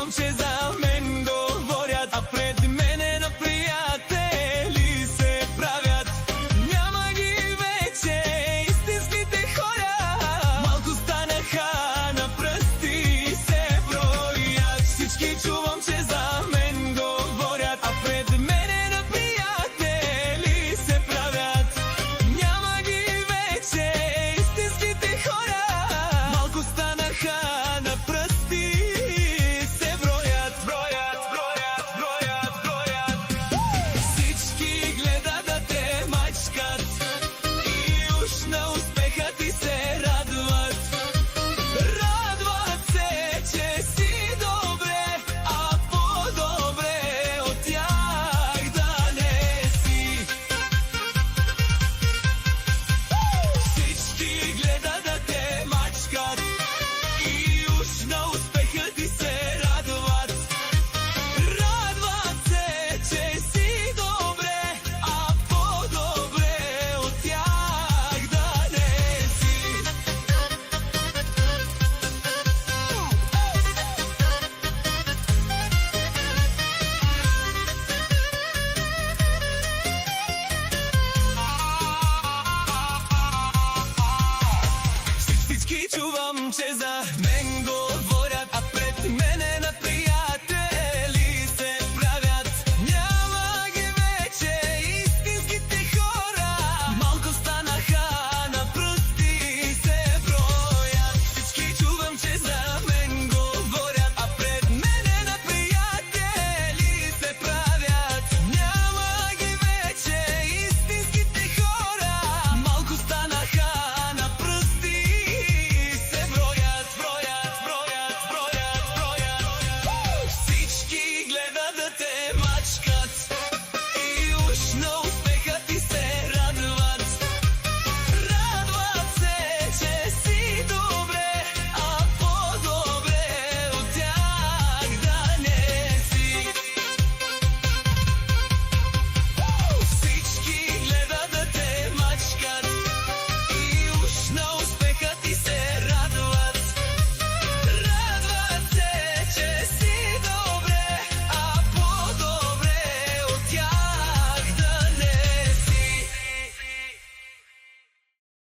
чувам, че за мен говорят, а пред мене на приятели се правят. Няма ги вече истинските хора, малко станаха, на пръсти се броят. Всички чувам, че за мен говорят, а пред мене на приятели се правят. Няма ги вече истинските хора, малко станаха, на пръсти се броят. Всички гледат да те мачкат и уж на успеха ти се радват. Радват се, че си добре, а по-добре от тях да не си. Всички гледат да те мачкат и уж на успеха ти се радват. Радват се, че си добре, а по-добре от тях да не си. Всички чувам, че за мен говорят,